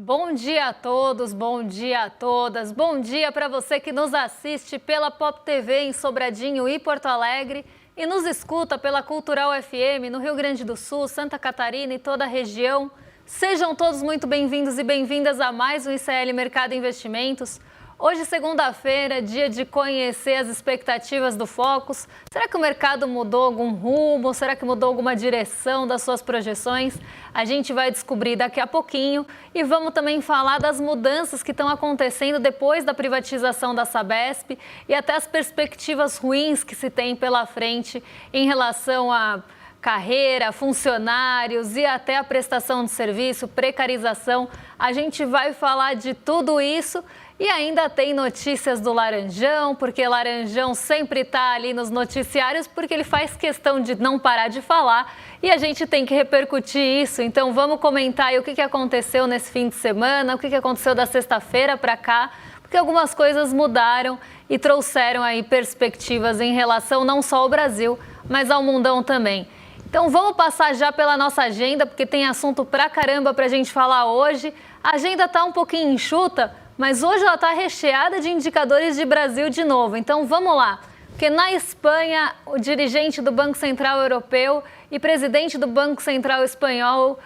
Bom dia a todos, bom dia a todas, bom dia para você que nos assiste pela Pop TV em Sobradinho e Porto Alegre e nos escuta pela Cultural FM no Rio Grande do Sul, Santa Catarina e toda a região. Sejam todos muito bem-vindos e bem-vindas a mais um ICL Mercado Investimentos. Hoje, segunda-feira, dia de conhecer as expectativas do Focus. Será que o mercado mudou algum rumo? Será que mudou alguma direção das suas projeções? A gente vai descobrir daqui a pouquinho e vamos também falar das mudanças que estão acontecendo depois da privatização da Sabesp e até as perspectivas ruins que se tem pela frente em relação a carreira, funcionários e até a prestação de serviço, precarização. A gente vai falar de tudo isso. E ainda tem notícias do Laranjão, porque Laranjão sempre está ali nos noticiários, porque ele faz questão de não parar de falar e a gente tem que repercutir isso. Então vamos comentar aí o que aconteceu nesse fim de semana, o que aconteceu da sexta-feira para cá, porque algumas coisas mudaram e trouxeram aí perspectivas em relação não só ao Brasil, mas ao mundão também. Então vamos passar já pela nossa agenda, porque tem assunto pra caramba pra gente falar hoje. A agenda tá um pouquinho enxuta, mas hoje ela está recheada de indicadores de Brasil de novo. Então vamos lá, porque na Espanha o dirigente do Banco Central Europeu e presidente do Banco Central Espanhol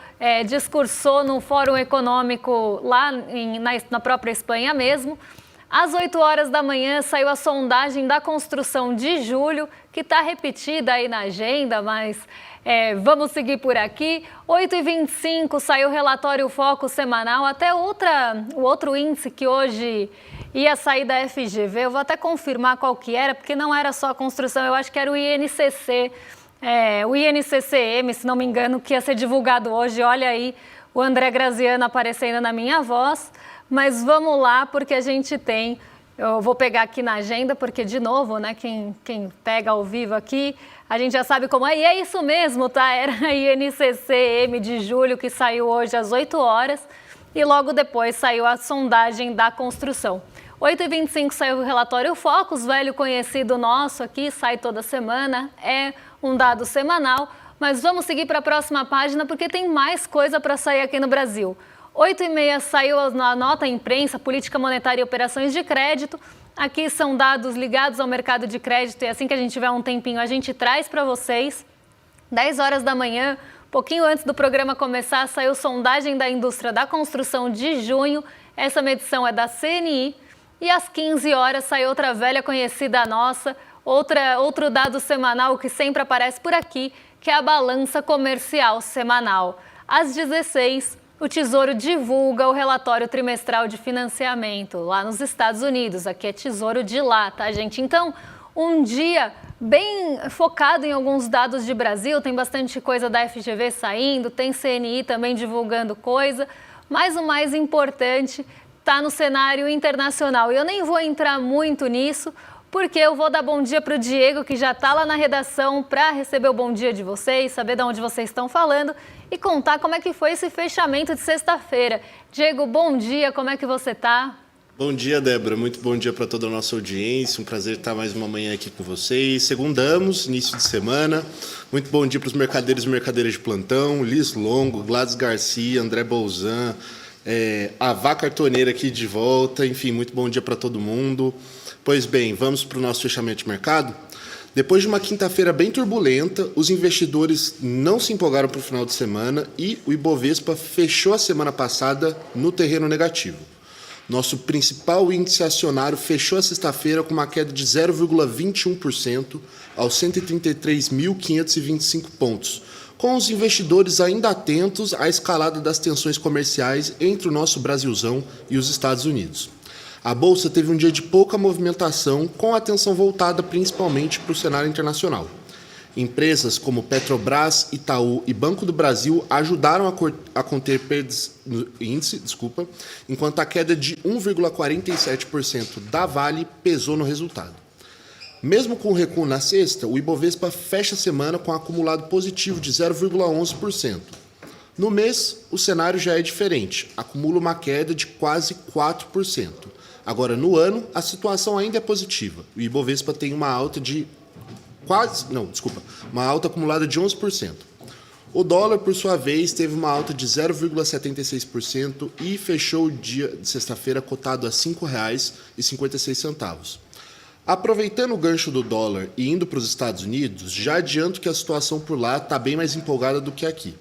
discursou no Fórum Econômico lá na própria Espanha mesmo. Às 8 horas da manhã saiu a sondagem da construção de julho, que está repetida aí na agenda, mas vamos seguir por aqui. 8h25 saiu o relatório Focus semanal, até o outro índice que hoje ia sair da FGV. Eu vou até confirmar qual que era, porque não era só a construção, eu acho que era o INCC, o INCCM, se não me engano, que ia ser divulgado hoje. Olha aí o André Graziano aparecendo na minha voz. Mas vamos lá, porque a gente tem, eu vou pegar aqui na agenda, porque de novo, né, quem pega ao vivo aqui, a gente já sabe como é, e é isso mesmo, tá? Era a INCC-M de julho que saiu hoje às 8 horas e logo depois saiu a sondagem da construção. 8h25 saiu o relatório Focus, velho conhecido nosso aqui, sai toda semana, é um dado semanal, mas vamos seguir para a próxima página porque tem mais coisa para sair aqui no Brasil. 8h30 saiu a nota imprensa, política monetária e operações de crédito. Aqui são dados ligados ao mercado de crédito e assim que a gente tiver um tempinho a gente traz para vocês. 10 horas da manhã, pouquinho antes do programa começar, saiu sondagem da indústria da construção de junho. Essa medição é da CNI. E às 15 horas saiu outra velha conhecida nossa, outro dado semanal que sempre aparece por aqui, que é a balança comercial semanal. Às 16 o Tesouro divulga o relatório trimestral de financiamento lá nos Estados Unidos. Aqui é Tesouro de lá, tá, gente? Então, um dia bem focado em alguns dados de Brasil. Tem bastante coisa da FGV saindo, tem CNI também divulgando coisa. Mas o mais importante está no cenário internacional. E eu nem vou entrar muito nisso, porque eu vou dar bom dia para o Diego, que já está lá na redação para receber o bom dia de vocês, saber de onde vocês estão falando e contar como é que foi esse fechamento de sexta-feira. Diego, bom dia, como é que você está? Bom dia, Débora. Muito bom dia para toda a nossa audiência. Um prazer estar mais uma manhã aqui com vocês. Segundamos, início de semana. Muito bom dia para os mercadeiros e mercadeiras de plantão. Liz Longo, Gladys Garcia, André Bolzan, a Vá Cartoneira aqui de volta. Enfim, muito bom dia para todo mundo. Pois bem, vamos para o nosso fechamento de mercado. Depois de uma quinta-feira bem turbulenta, os investidores não se empolgaram para o final de semana e o Ibovespa fechou a semana passada no terreno negativo. Nosso principal índice acionário fechou a sexta-feira com uma queda de 0,21% aos 133.525 pontos, com os investidores ainda atentos à escalada das tensões comerciais entre o nosso Brasilzão e os Estados Unidos. A Bolsa teve um dia de pouca movimentação, com a atenção voltada principalmente para o cenário internacional. Empresas como Petrobras, Itaú e Banco do Brasil ajudaram a conter perdas no índice, enquanto a queda de 1,47% da Vale pesou no resultado. Mesmo com o recuo na sexta, o Ibovespa fecha a semana com um acumulado positivo de 0,11%. No mês, o cenário já é diferente, acumula uma queda de quase 4%. Agora, no ano, a situação ainda é positiva. O Ibovespa tem uma alta acumulada de 11%. O dólar, por sua vez, teve uma alta de 0,76% e fechou o dia de sexta-feira cotado a R$ 5,56. Aproveitando o gancho do dólar e indo para os Estados Unidos, já adianto que a situação por lá está bem mais empolgada do que aqui.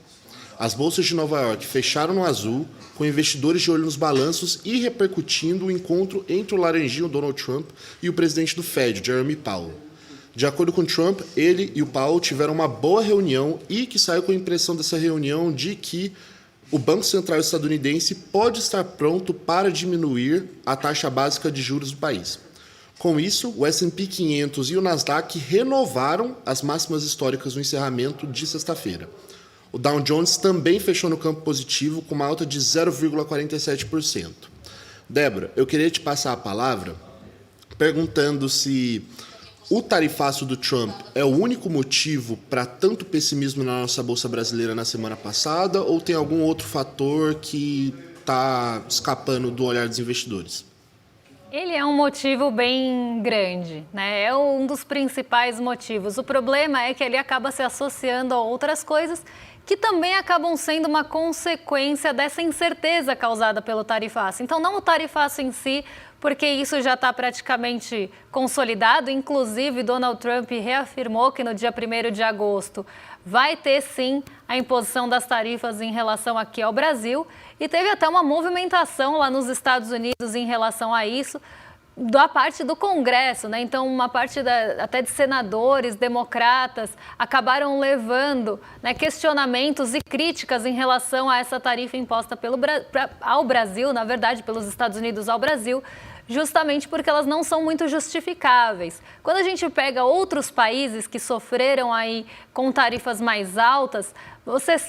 As bolsas de Nova York fecharam no azul, com investidores de olho nos balanços e repercutindo o encontro entre o laranjinho Donald Trump e o presidente do Fed, Jeremy Powell. De acordo com Trump, ele e o Powell tiveram uma boa reunião e que saiu com a impressão dessa reunião de que o Banco Central estadunidense pode estar pronto para diminuir a taxa básica de juros do país. Com isso, o S&P 500 e o Nasdaq renovaram as máximas históricas no encerramento de sexta-feira. O Dow Jones também fechou no campo positivo com uma alta de 0,47%. Débora, eu queria te passar a palavra perguntando se o tarifaço do Trump é o único motivo para tanto pessimismo na nossa Bolsa Brasileira na semana passada ou tem algum outro fator que está escapando do olhar dos investidores? Ele é um motivo bem grande, né? É um dos principais motivos. O problema é que ele acaba se associando a outras coisas que também acabam sendo uma consequência dessa incerteza causada pelo tarifaço. Então, não o tarifaço em si, porque isso já está praticamente consolidado. Inclusive, Donald Trump reafirmou que no dia 1º de agosto vai ter, sim, a imposição das tarifas em relação aqui ao Brasil. E teve até uma movimentação lá nos Estados Unidos em relação a isso, da parte do Congresso, né? Então, uma parte até de senadores, democratas, acabaram levando, né, questionamentos e críticas em relação a essa tarifa imposta ao Brasil, na verdade, pelos Estados Unidos ao Brasil, justamente porque elas não são muito justificáveis. Quando a gente pega outros países que sofreram aí com tarifas mais altas,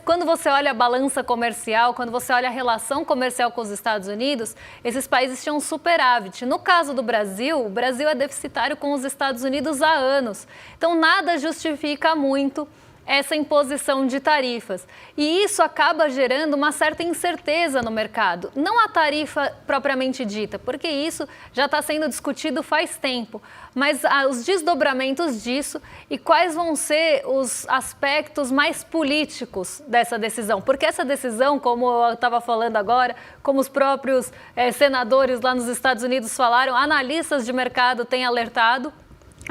quando você olha a balança comercial, quando você olha a relação comercial com os Estados Unidos, esses países tinham superávit. No caso do Brasil, o Brasil é deficitário com os Estados Unidos há anos. Então, nada justifica muito essa imposição de tarifas. E isso acaba gerando uma certa incerteza no mercado. Não a tarifa propriamente dita, porque isso já está sendo discutido faz tempo, mas os desdobramentos disso e quais vão ser os aspectos mais políticos dessa decisão. Porque essa decisão, como eu estava falando agora, como os próprios senadores lá nos Estados Unidos falaram, analistas de mercado têm alertado,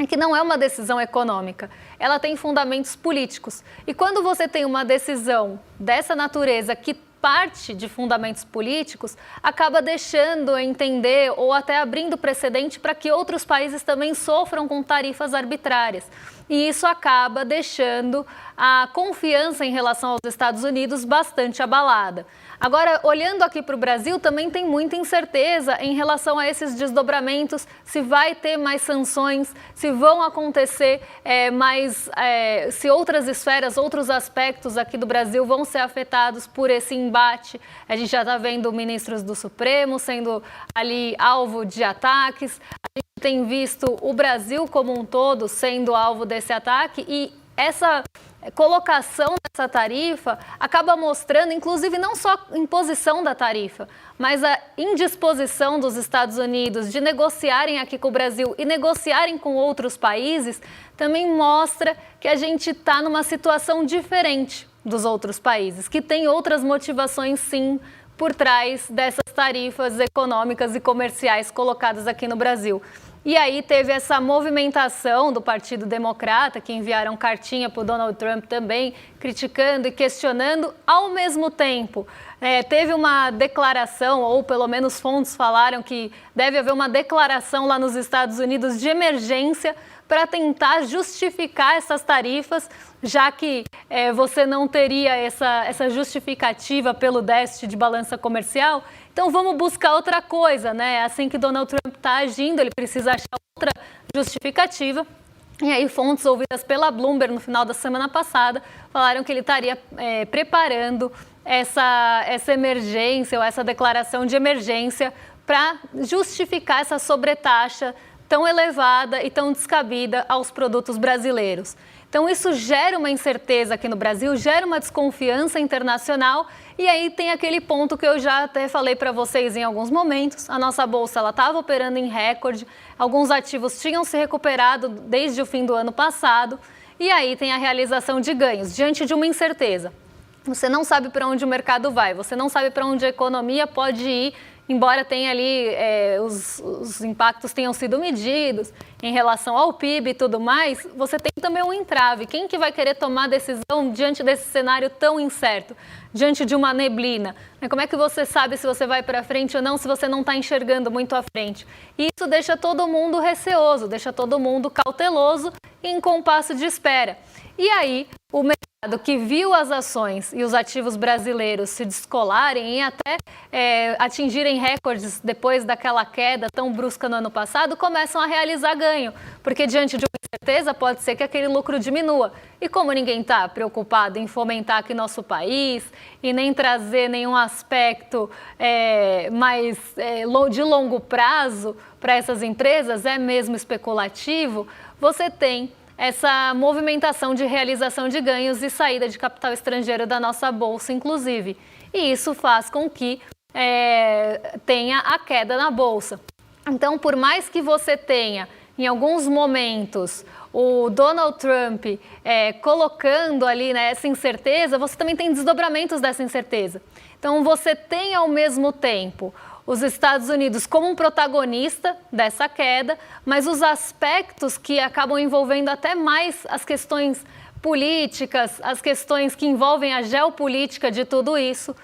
é que não é uma decisão econômica, ela tem fundamentos políticos. E quando você tem uma decisão dessa natureza que parte de fundamentos políticos, acaba deixando entender ou até abrindo precedente para que outros países também sofram com tarifas arbitrárias. E isso acaba deixando a confiança em relação aos Estados Unidos bastante abalada. Agora, olhando aqui para o Brasil, também tem muita incerteza em relação a esses desdobramentos, se vai ter mais sanções, se vão acontecer se outras esferas, outros aspectos aqui do Brasil vão ser afetados por esse embate. A gente já está vendo ministros do Supremo sendo ali alvo de ataques, a gente tem visto o Brasil como um todo sendo alvo desse ataque e essa colocação dessa tarifa acaba mostrando, inclusive, não só a imposição da tarifa, mas a indisposição dos Estados Unidos de negociarem aqui com o Brasil e negociarem com outros países, também mostra que a gente está numa situação diferente dos outros países, que tem outras motivações, sim, por trás dessas tarifas econômicas e comerciais colocadas aqui no Brasil. E aí teve essa movimentação do Partido Democrata, que enviaram cartinha para o Donald Trump também, criticando e questionando. Ao mesmo tempo, teve uma declaração, ou pelo menos fontes falaram que deve haver uma declaração lá nos Estados Unidos de emergência para tentar justificar essas tarifas, já que você não teria essa justificativa pelo déficit de balança comercial. Então vamos buscar outra coisa, né? Assim que Donald Trump está agindo, ele precisa achar outra justificativa. E aí fontes ouvidas pela Bloomberg no final da semana passada falaram que ele estaria preparando essa emergência ou essa declaração de emergência para justificar essa sobretaxa tão elevada e tão descabida aos produtos brasileiros. Então, isso gera uma incerteza aqui no Brasil, gera uma desconfiança internacional e aí tem aquele ponto que eu já até falei para vocês em alguns momentos. A nossa bolsa estava operando em recorde, alguns ativos tinham se recuperado desde o fim do ano passado E aí tem a realização de ganhos diante de uma incerteza. Você não sabe para onde o mercado vai, você não sabe para onde a economia pode ir, embora tenha ali os impactos tenham sido medidos em relação ao PIB e tudo mais, você tem também um entrave. Quem que vai querer tomar decisão diante desse cenário tão incerto, diante de uma neblina? Como é que você sabe se você vai para frente ou não, se você não está enxergando muito à frente? E isso deixa todo mundo receoso, deixa todo mundo cauteloso e em compasso de espera. E aí, o mercado que viu as ações e os ativos brasileiros se descolarem e até atingirem recordes depois daquela queda tão brusca no ano passado, começam a realizar ganho, porque diante de uma incerteza pode ser que aquele lucro diminua. E como ninguém está preocupado em fomentar aqui nosso país e nem trazer nenhum aspecto de longo prazo para essas empresas, é mesmo especulativo, você tem essa movimentação de realização de ganhos e saída de capital estrangeiro da nossa bolsa, inclusive. E isso faz com que tenha a queda na bolsa. Então, por mais que você tenha, em alguns momentos, o Donald Trump colocando ali essa incerteza, você também tem desdobramentos dessa incerteza. Então, você tem ao mesmo tempo os Estados Unidos como um protagonista dessa queda, mas os aspectos que acabam envolvendo até mais as questões políticas, as questões que envolvem a geopolítica de tudo isso,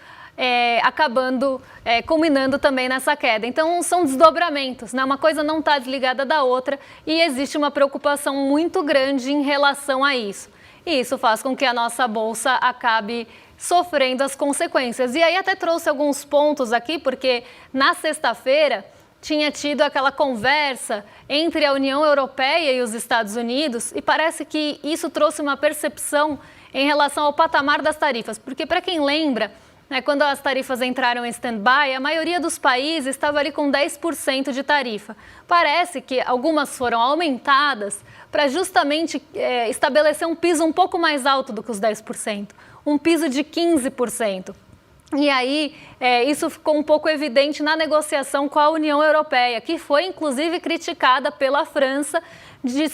acabando culminando também nessa queda. Então, são desdobramentos, né? Uma coisa não está desligada da outra e existe uma preocupação muito grande em relação a isso. E isso faz com que a nossa bolsa acabe sofrendo as consequências. E aí até trouxe alguns pontos aqui, porque na sexta-feira tinha tido aquela conversa entre a União Europeia e os Estados Unidos e parece que isso trouxe uma percepção em relação ao patamar das tarifas. Porque, para quem lembra, quando as tarifas entraram em stand-by, a maioria dos países estava ali com 10% de tarifa. Parece que algumas foram aumentadas para justamente estabelecer um piso um pouco mais alto do que os 10%, um piso de 15%. E aí, isso ficou um pouco evidente na negociação com a União Europeia, que foi inclusive criticada pela França de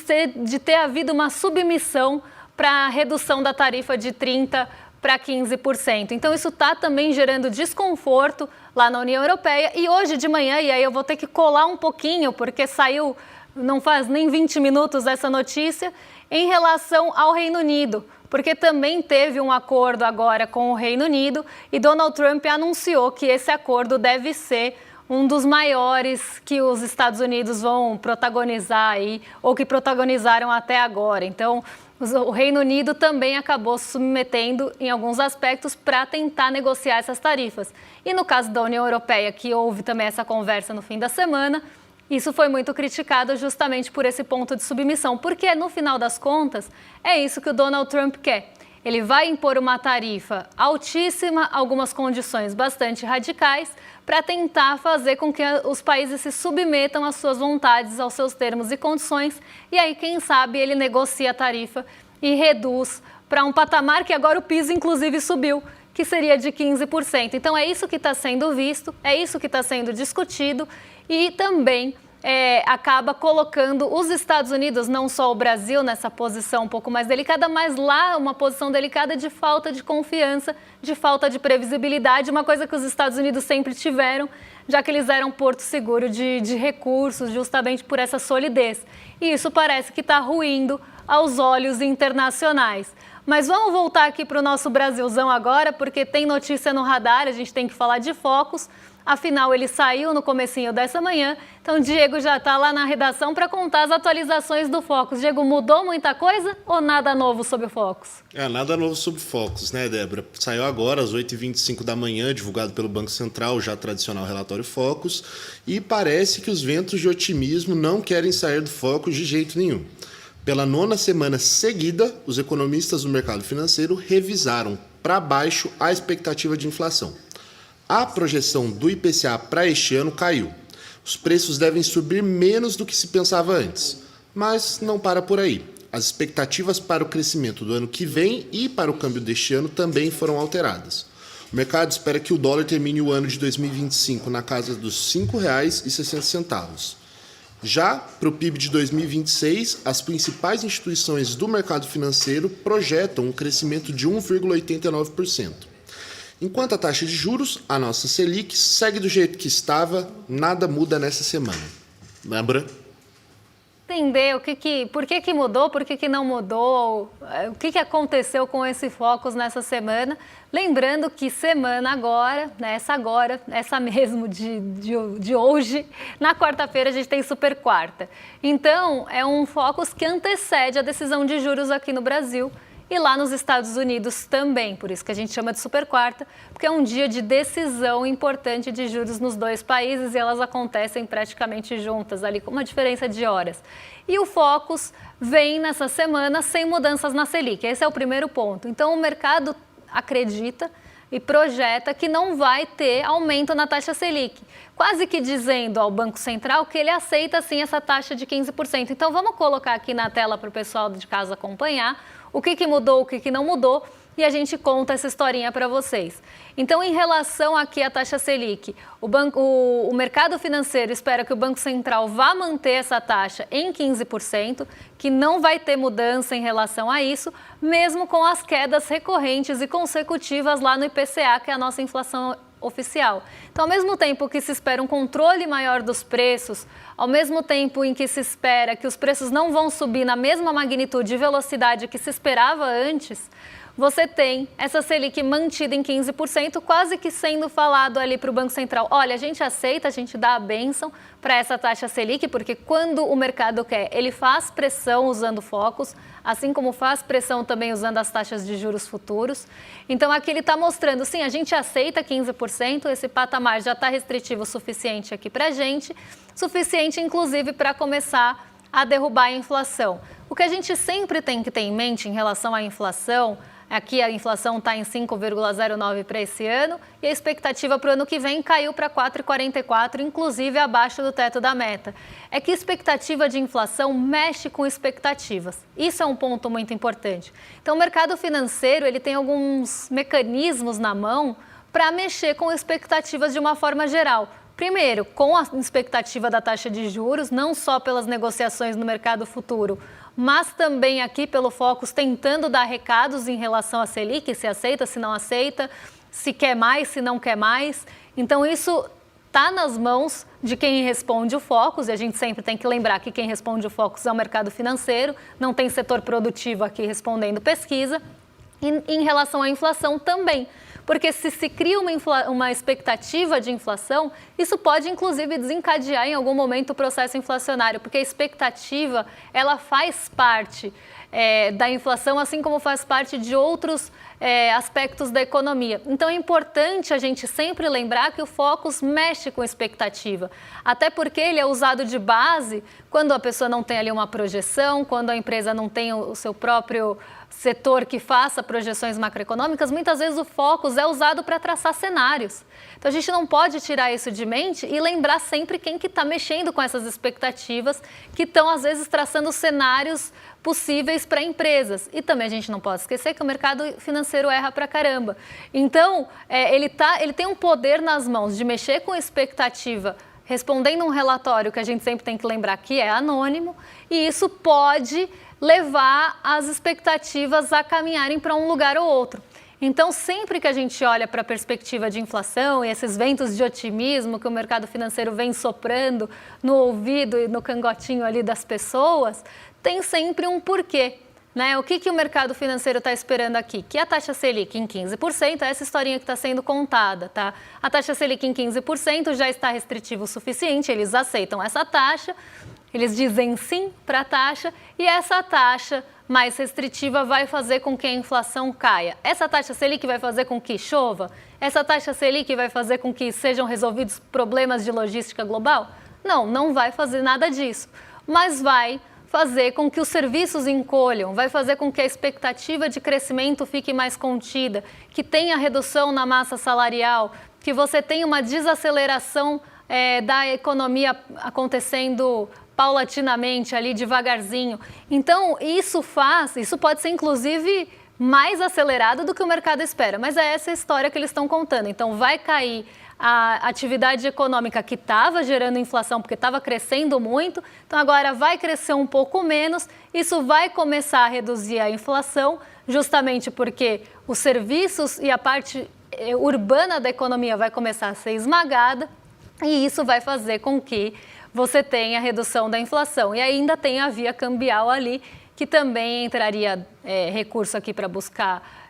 ter havido uma submissão para a redução da tarifa de 30% para 15%. Então, isso está também gerando desconforto lá na União Europeia. E hoje de manhã, e aí eu vou ter que colar um pouquinho, porque saiu não faz nem 20 minutos essa notícia, em relação ao Reino Unido, porque também teve um acordo agora com o Reino Unido e Donald Trump anunciou que esse acordo deve ser um dos maiores que os Estados Unidos vão protagonizar aí, ou que protagonizaram até agora. Então, o Reino Unido também acabou se submetendo em alguns aspectos para tentar negociar essas tarifas. E no caso da União Europeia, que houve também essa conversa no fim da semana, isso foi muito criticado justamente por esse ponto de submissão, porque no final das contas é isso que o Donald Trump quer. Ele vai impor uma tarifa altíssima, algumas condições bastante radicais, para tentar fazer com que os países se submetam às suas vontades, aos seus termos e condições, e aí, quem sabe, ele negocia a tarifa e reduz para um patamar que agora o piso, inclusive, subiu, que seria de 15%. Então, é isso que está sendo visto, é isso que está sendo discutido e também acaba colocando os Estados Unidos, não só o Brasil, nessa posição um pouco mais delicada, mas lá uma posição delicada de falta de confiança, de falta de previsibilidade, uma coisa que os Estados Unidos sempre tiveram, já que eles eram porto seguro de recursos, justamente por essa solidez. E isso parece que está ruindo aos olhos internacionais. Mas vamos voltar aqui para o nosso Brasilzão agora, porque tem notícia no radar, a gente tem que falar de Focus. Afinal, ele saiu no comecinho dessa manhã, então o Diego já está lá na redação para contar as atualizações do Focus. Diego, mudou muita coisa ou nada novo sobre o Focus? Nada novo sobre o Focus, né, Débora? Saiu agora às 8h25 da manhã, divulgado pelo Banco Central, o já tradicional relatório Focus, e parece que os ventos de otimismo não querem sair do Focus de jeito nenhum. Pela 9ª semana seguida, os economistas do mercado financeiro revisaram para baixo a expectativa de inflação. A projeção do IPCA para este ano caiu. Os preços devem subir menos do que se pensava antes, mas não para por aí. As expectativas para o crescimento do ano que vem e para o câmbio deste ano também foram alteradas. O mercado espera que o dólar termine o ano de 2025 na casa dos R$ 5,60. Já para o PIB de 2026, as principais instituições do mercado financeiro projetam um crescimento de 1,89%. Enquanto a taxa de juros, a nossa Selic, segue do jeito que estava, nada muda nessa semana. Lembra? Entender por que mudou, por que não mudou, o que aconteceu com esse Focus nessa semana. Lembrando que semana agora, essa mesmo de hoje, na quarta-feira a gente tem super quarta. Então, é um Focus que antecede a decisão de juros aqui no Brasil e lá nos Estados Unidos também, por isso que a gente chama de super quarta, porque é um dia de decisão importante de juros nos dois países e elas acontecem praticamente juntas, ali com uma diferença de horas. E o Focus vem nessa semana sem mudanças na Selic, esse é o primeiro ponto. Então o mercado acredita e projeta que não vai ter aumento na taxa Selic, quase que dizendo ao Banco Central que ele aceita sim essa taxa de 15%. Então vamos colocar aqui na tela para o pessoal de casa acompanhar o que mudou, o que não mudou, e a gente conta essa historinha para vocês. Então, em relação aqui à taxa Selic, o mercado financeiro espera que o Banco Central vá manter essa taxa em 15%, que não vai ter mudança em relação a isso, mesmo com as quedas recorrentes e consecutivas lá no IPCA, que é a nossa inflação oficial. Então, ao mesmo tempo que se espera um controle maior dos preços, ao mesmo tempo em que se espera que os preços não vão subir na mesma magnitude e velocidade que se esperava antes, você tem essa Selic mantida em 15%, quase que sendo falado ali para o Banco Central, olha, a gente aceita, a gente dá a bênção para essa taxa Selic, porque quando o mercado quer, ele faz pressão usando focos, assim como faz pressão também usando as taxas de juros futuros. Então aqui ele está mostrando, sim, a gente aceita 15%, esse patamar já está restritivo o suficiente aqui para a gente, suficiente inclusive para começar a derrubar a inflação. O que a gente sempre tem que ter em mente em relação à inflação, aqui a inflação está em 5,09 para esse ano e a expectativa para o ano que vem caiu para 4,44, inclusive abaixo do teto da meta. É que expectativa de inflação mexe com expectativas. Isso é um ponto muito importante. Então, o mercado financeiro ele tem alguns mecanismos na mão para mexer com expectativas de uma forma geral. Primeiro, com a expectativa da taxa de juros, não só pelas negociações no mercado futuro, mas também aqui pelo Focus tentando dar recados em relação à Selic, se aceita, se não aceita, se quer mais, se não quer mais. Então isso está nas mãos de quem responde o Focus, e a gente sempre tem que lembrar que quem responde o Focus é o mercado financeiro, não tem setor produtivo aqui respondendo pesquisa. E em relação à inflação também, porque se cria uma expectativa de inflação, isso pode inclusive desencadear em algum momento o processo inflacionário, porque a expectativa ela faz parte da inflação, assim como faz parte de outros aspectos da economia. Então é importante a gente sempre lembrar que o Focus mexe com expectativa, até porque ele é usado de base quando a pessoa não tem ali uma projeção, quando a empresa não tem o seu próprio setor que faça projeções macroeconômicas, muitas vezes o Focus é usado para traçar cenários. Então a gente não pode tirar isso de mente e lembrar sempre quem que está mexendo com essas expectativas, que estão às vezes traçando cenários possíveis para empresas. E também a gente não pode esquecer que o mercado financeiro erra pra caramba. Então ele tem um poder nas mãos de mexer com expectativa, respondendo um relatório que a gente sempre tem que lembrar que é anônimo, e isso pode levar as expectativas a caminharem para um lugar ou outro. Então, sempre que a gente olha para a perspectiva de inflação e esses ventos de otimismo que o mercado financeiro vem soprando no ouvido e no cangotinho ali das pessoas, tem sempre um porquê. Né? O que o mercado financeiro está esperando aqui? Que a taxa Selic em 15%, essa historinha que está sendo contada, tá? A taxa Selic em 15% já está restritivo o suficiente, eles aceitam essa taxa, eles dizem sim para a taxa e essa taxa mais restritiva vai fazer com que a inflação caia. Essa taxa Selic vai fazer com que chova? Essa taxa Selic vai fazer com que sejam resolvidos problemas de logística global? Não, não vai fazer nada disso, mas vai fazer com que os serviços encolham, vai fazer com que a expectativa de crescimento fique mais contida, que tenha redução na massa salarial, que você tenha uma desaceleração da economia acontecendo paulatinamente, ali devagarzinho. Então, isso pode ser inclusive mais acelerado do que o mercado espera, mas é essa a história que eles estão contando. Então, vai cair a atividade econômica que estava gerando inflação, porque estava crescendo muito, então agora vai crescer um pouco menos, isso vai começar a reduzir a inflação, justamente porque os serviços e a parte urbana da economia vai começar a ser esmagada, e isso vai fazer com que você tenha a redução da inflação. E ainda tem a via cambial ali, que também entraria recurso aqui para buscar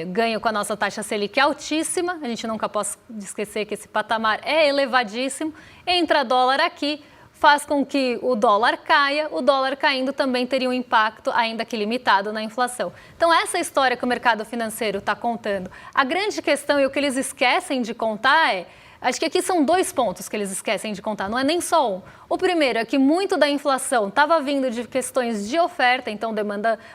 ganho com a nossa taxa Selic altíssima. A gente nunca pode esquecer que esse patamar é elevadíssimo. Entra dólar aqui, faz com que o dólar caia. O dólar caindo também teria um impacto, ainda que limitado, na inflação. Então, essa história que o mercado financeiro está contando. A grande questão e o que eles esquecem de contar acho que aqui são 2 pontos que eles esquecem de contar, não é nem só um. O primeiro é que muito da inflação estava vindo de questões de oferta, então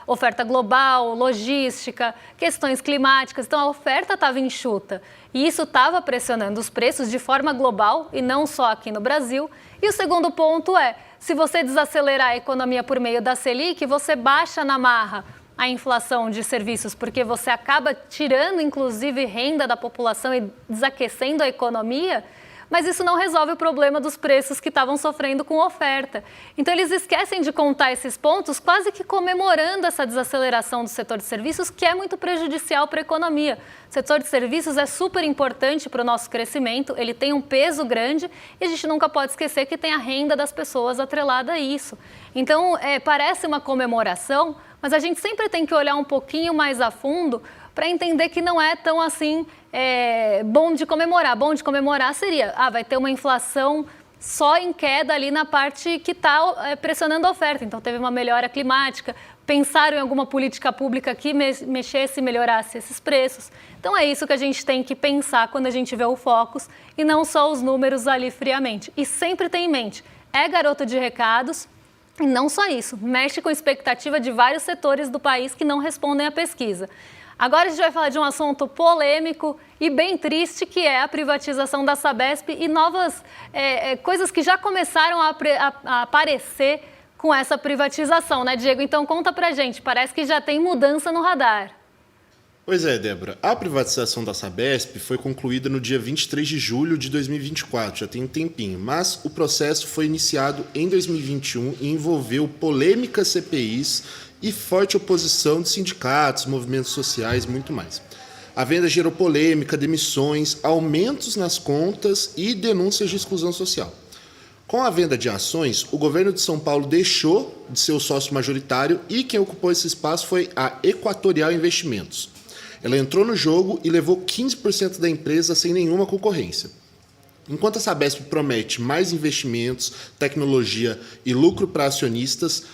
oferta global, logística, questões climáticas, então a oferta estava enxuta. E isso estava pressionando os preços de forma global e não só aqui no Brasil. E o segundo ponto se você desacelerar a economia por meio da Selic, você baixa na marra a inflação de serviços, porque você acaba tirando, inclusive, renda da população e desaquecendo a economia, mas isso não resolve o problema dos preços que estavam sofrendo com oferta. Então, eles esquecem de contar esses pontos, quase que comemorando essa desaceleração do setor de serviços, que é muito prejudicial para a economia. O setor de serviços é super importante para o nosso crescimento, ele tem um peso grande e a gente nunca pode esquecer que tem a renda das pessoas atrelada a isso. Então, parece uma comemoração, mas a gente sempre tem que olhar um pouquinho mais a fundo para entender que não é tão assim bom de comemorar. Bom de comemorar seria, vai ter uma inflação só em queda ali na parte que está pressionando a oferta. Então, teve uma melhora climática, pensaram em alguma política pública que mexesse e melhorasse esses preços. Então, é isso que a gente tem que pensar quando a gente vê o Focus e não só os números ali friamente. E sempre tem em mente, garoto de recados. E não só isso, mexe com a expectativa de vários setores do país que não respondem à pesquisa. Agora a gente vai falar de um assunto polêmico e bem triste, que é a privatização da Sabesp e novas coisas que já começaram a aparecer com essa privatização, né, Diego? Então conta pra gente, parece que já tem mudança no radar. Pois é, Débora. A privatização da Sabesp foi concluída no dia 23 de julho de 2024, já tem um tempinho, mas o processo foi iniciado em 2021 e envolveu polêmicas CPIs e forte oposição de sindicatos, movimentos sociais e muito mais. A venda gerou polêmica, demissões, aumentos nas contas e denúncias de exclusão social. Com a venda de ações, o governo de São Paulo deixou de ser o sócio majoritário e quem ocupou esse espaço foi a Equatorial Investimentos. Ela entrou no jogo e levou 15% da empresa sem nenhuma concorrência. Enquanto a Sabesp promete mais investimentos, tecnologia e lucro para acionistas,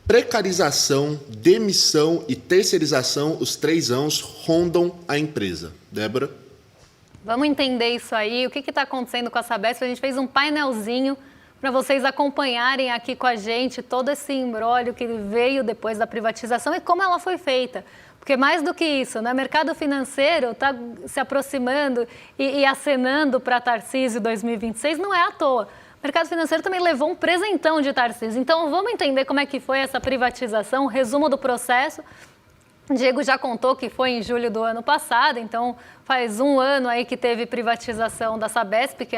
precarização, demissão e terceirização, os 3 Ãos, rondam a empresa. Débora? Vamos entender isso aí, o que está acontecendo com a Sabesp. A gente fez um painelzinho para vocês acompanharem aqui com a gente todo esse imbróglio que veio depois da privatização e como ela foi feita. Porque mais do que isso, né? O mercado financeiro está se aproximando e acenando para Tarcísio 2026, não é à toa. O mercado financeiro também levou um presentão de Tarcísio. Então, vamos entender como é que foi essa privatização, resumo do processo. O Diego já contou que foi em julho do ano passado, então faz 1 ano aí que teve privatização da Sabesp, que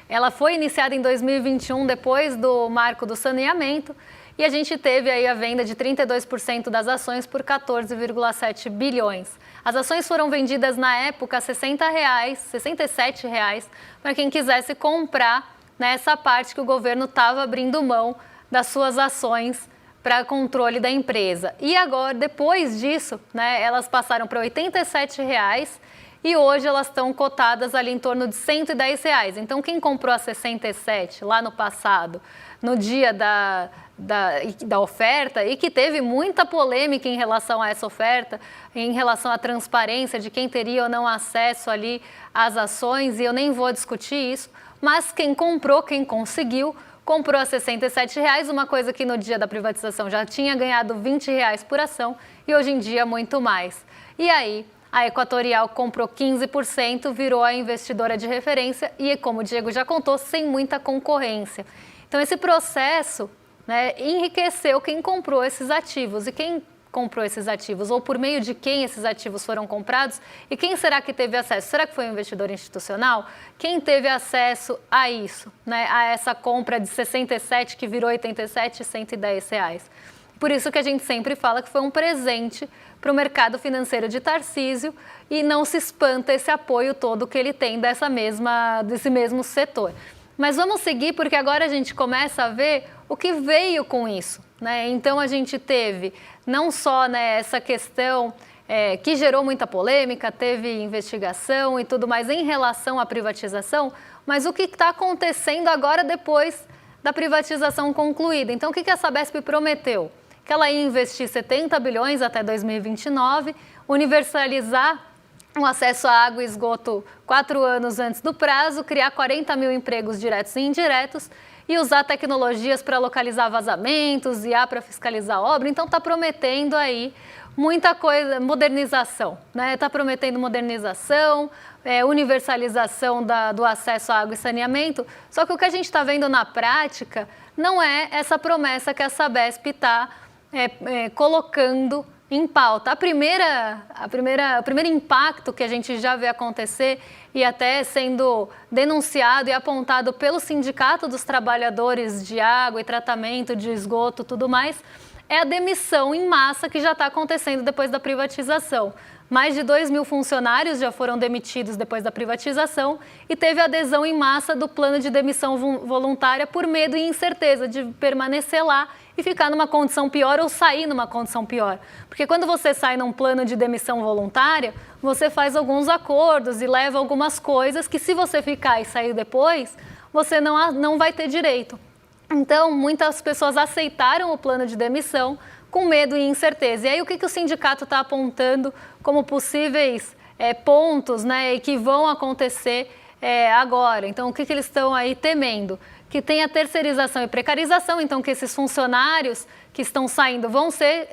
ela foi iniciada em 2021, depois do marco do saneamento. E a gente teve aí a venda de 32% das ações por 14,7 bilhões. As ações foram vendidas na época a R$ 67 reais, para quem quisesse comprar nessa parte que o governo estava abrindo mão das suas ações para controle da empresa. E agora, depois disso, né, elas passaram para R$ 87 reais e hoje elas estão cotadas ali em torno de R$ 110 reais. Então, quem comprou a 67 lá no passado, no dia da oferta, e que teve muita polêmica em relação a essa oferta, em relação à transparência de quem teria ou não acesso ali às ações, e eu nem vou discutir isso, mas quem comprou, quem conseguiu, comprou a R$ 67 reais, uma coisa que no dia da privatização já tinha ganhado R$ 20 reais por ação e hoje em dia muito mais. E aí, a Equatorial comprou 15%, virou a investidora de referência e, como o Diego já contou, sem muita concorrência. Então, esse processo, né, enriqueceu quem comprou esses ativos e quem comprou esses ativos ou por meio de quem esses ativos foram comprados e quem será que teve acesso? Será que foi um investidor institucional? Quem teve acesso a isso, né? A essa compra de 67 que virou 87 e R$110? Por isso que a gente sempre fala que foi um presente para o mercado financeiro de Tarcísio e não se espanta esse apoio todo que ele tem desse mesmo setor. Mas vamos seguir porque agora a gente começa a ver o que veio com isso, né? Então a gente teve não só, né, essa questão que gerou muita polêmica, teve investigação e tudo mais em relação à privatização, mas o que está acontecendo agora depois da privatização concluída. Então o que a Sabesp prometeu? Que ela ia investir 70 bilhões até 2029, universalizar o acesso à água e esgoto 4 anos antes do prazo, criar 40 mil empregos diretos e indiretos e usar tecnologias para localizar vazamentos, IA para fiscalizar a obra. Então está prometendo aí muita coisa, modernização, né? Está prometendo modernização, universalização do acesso à água e saneamento. Só que o que a gente está vendo na prática não é essa promessa que a Sabesp está colocando em pauta. O primeiro impacto que a gente já vê acontecer e até sendo denunciado e apontado pelo Sindicato dos Trabalhadores de Água e Tratamento de Esgoto, tudo mais, é a demissão em massa que já está acontecendo depois da privatização. Mais de 2 mil funcionários já foram demitidos depois da privatização e teve adesão em massa do plano de demissão voluntária por medo e incerteza de permanecer lá e ficar numa condição pior ou sair numa condição pior. Porque quando você sai num plano de demissão voluntária, você faz alguns acordos e leva algumas coisas que se você ficar e sair depois, você não vai ter direito. Então, muitas pessoas aceitaram o plano de demissão com medo e incerteza. E aí, o que o sindicato está apontando como possíveis pontos, né, e que vão acontecer agora? Então, o que eles estão aí temendo? Que tenha terceirização e precarização, então que esses funcionários que estão saindo vão ser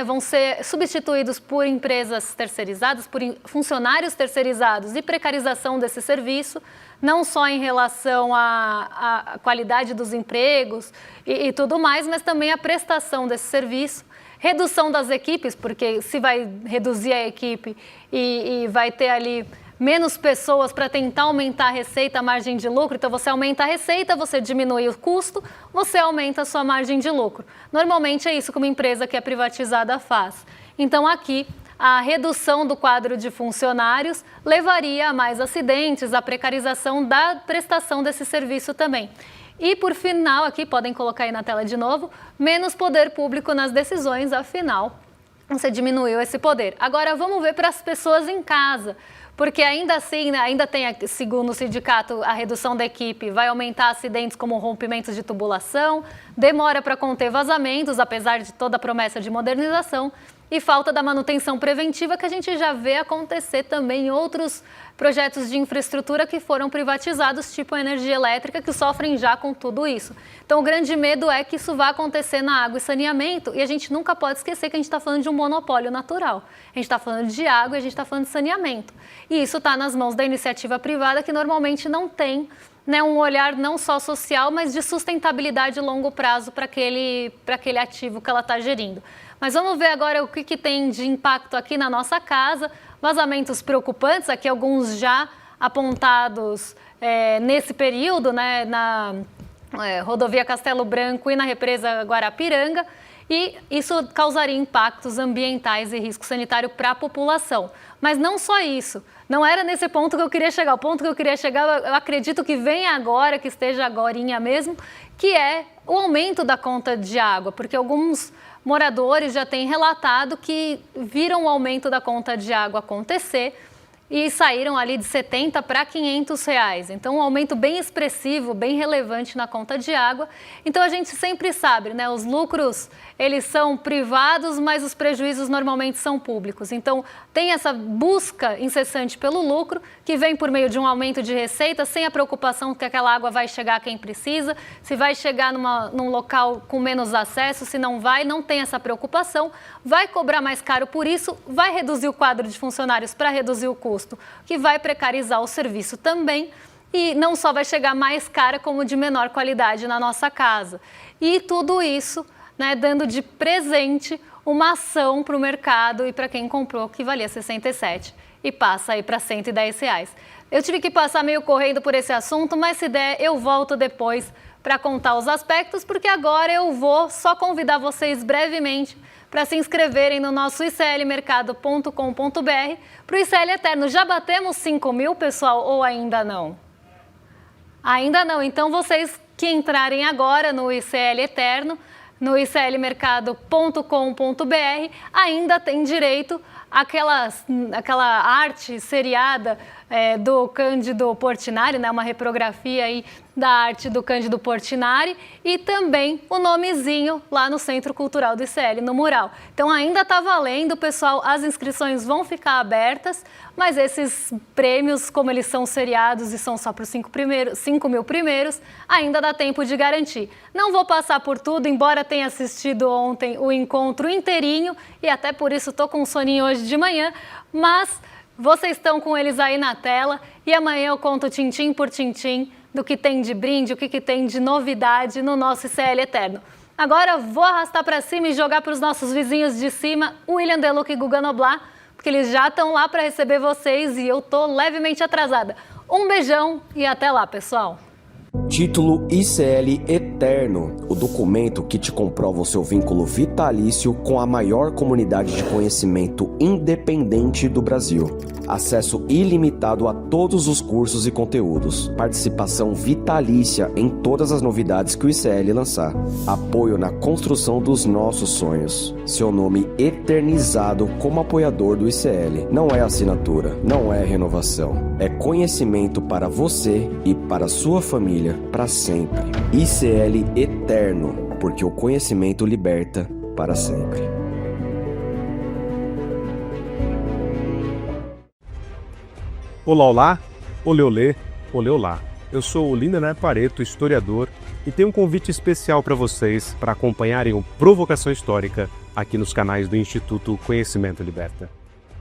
vão ser substituídos por empresas terceirizadas, por funcionários terceirizados e precarização desse serviço, não só em relação à qualidade dos empregos e tudo mais, mas também a prestação desse serviço, redução das equipes, porque se vai reduzir a equipe e vai ter ali menos pessoas para tentar aumentar a receita, a margem de lucro. Então, você aumenta a receita, você diminui o custo, você aumenta a sua margem de lucro. Normalmente, é isso que uma empresa que é privatizada faz. Então, aqui, a redução do quadro de funcionários levaria a mais acidentes, a precarização da prestação desse serviço também. E, por final, aqui, podem colocar aí na tela de novo, menos poder público nas decisões, afinal, você diminuiu esse poder. Agora, vamos ver para as pessoas em casa. Porque ainda assim, né, ainda tem, segundo o sindicato, a redução da equipe vai aumentar acidentes como rompimentos de tubulação, demora para conter vazamentos, apesar de toda a promessa de modernização, e falta da manutenção preventiva que a gente já vê acontecer também em outros projetos de infraestrutura que foram privatizados, tipo a energia elétrica, que sofrem já com tudo isso. Então, o grande medo é que isso vá acontecer na água e saneamento, e a gente nunca pode esquecer que a gente está falando de um monopólio natural. A gente está falando de água e a gente está falando de saneamento. E isso está nas mãos da iniciativa privada, que normalmente não tem, né, um olhar não só social, mas de sustentabilidade a longo prazo para aquele ativo que ela está gerindo. Mas vamos ver agora o que tem de impacto aqui na nossa casa. Vazamentos preocupantes, aqui alguns já apontados nesse período, né, na rodovia Castelo Branco e na represa Guarapiranga. E isso causaria impactos ambientais e risco sanitário para a população. Mas não só isso, não era nesse ponto que eu queria chegar. O ponto que eu queria chegar, eu acredito que vem agora, que esteja agorinha mesmo, que é o aumento da conta de água, porque alguns moradores já têm relatado que viram o aumento da conta de água acontecer e saíram ali de R$70 para R$500. Então, um aumento bem expressivo, bem relevante na conta de água. Então, a gente sempre sabe, né? Os lucros, eles são privados, mas os prejuízos normalmente são públicos. Então, tem essa busca incessante pelo lucro, que vem por meio de um aumento de receita, sem a preocupação que aquela água vai chegar a quem precisa, se vai chegar num local com menos acesso, se não vai, não tem essa preocupação, vai cobrar mais caro por isso, vai reduzir o quadro de funcionários para reduzir o custo, que vai precarizar o serviço também, e não só vai chegar mais cara, como de menor qualidade na nossa casa. E tudo isso né, dando de presente uma ação para o mercado e para quem comprou que valia 67 e passa aí para R$110. Eu tive que passar meio correndo por esse assunto, mas se der eu volto depois para contar os aspectos, porque agora eu vou só convidar vocês brevemente para se inscreverem no nosso iclmercado.com.br para o ICL Eterno. Já batemos 5 mil, pessoal, ou ainda não? Ainda não. Então, vocês que entrarem agora no ICL Eterno, no iclmercado.com.br, ainda tem direito àquela arte seriada do Cândido Portinari, né? Uma reprografia aí da arte do Cândido Portinari e também o nomezinho lá no Centro Cultural do ICL, no mural. Então ainda está valendo, pessoal, as inscrições vão ficar abertas, mas esses prêmios, como eles são seriados e são só para os 5 mil primeiros, ainda dá tempo de garantir. Não vou passar por tudo, embora tenha assistido ontem o encontro inteirinho e até por isso estou com um soninho hoje de manhã, mas vocês estão com eles aí na tela e amanhã eu conto tintim por tintim do que tem de brinde, o que tem de novidade no nosso ICL Eterno. Agora vou arrastar para cima e jogar para os nossos vizinhos de cima, o William Deluca e Guga Noblar, porque eles já estão lá para receber vocês e eu tô levemente atrasada. Um beijão e até lá, pessoal! Título ICL Eterno, o documento que te comprova o seu vínculo vitalício com a maior comunidade de conhecimento independente do Brasil. Acesso ilimitado a todos os cursos e conteúdos. Participação vitalícia em todas as novidades que o ICL lançar. Apoio na construção dos nossos sonhos. Seu nome eternizado como apoiador do ICL. Não é assinatura, não é renovação. É conhecimento para você e para sua família para sempre. ICL Eterno, porque o conhecimento liberta para sempre. Olá, olá, olê, olê, olê, olá. Eu sou o Lindener Pareto, historiador, e tenho um convite especial para vocês para acompanharem o Provocação Histórica aqui nos canais do Instituto Conhecimento Liberta.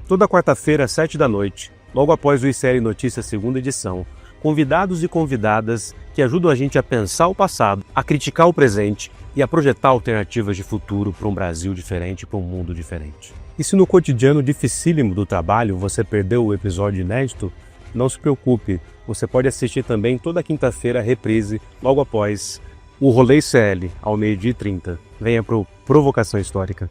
Toda quarta-feira, às 7h, logo após o ICL Notícias segunda edição, convidados e convidadas que ajudam a gente a pensar o passado, a criticar o presente e a projetar alternativas de futuro para um Brasil diferente, para um mundo diferente. E se no cotidiano dificílimo do trabalho você perdeu o episódio inédito, não se preocupe, você pode assistir também toda quinta-feira a reprise, logo após o Rolê ICL, ao 12h30. Venha para o Provocação Histórica.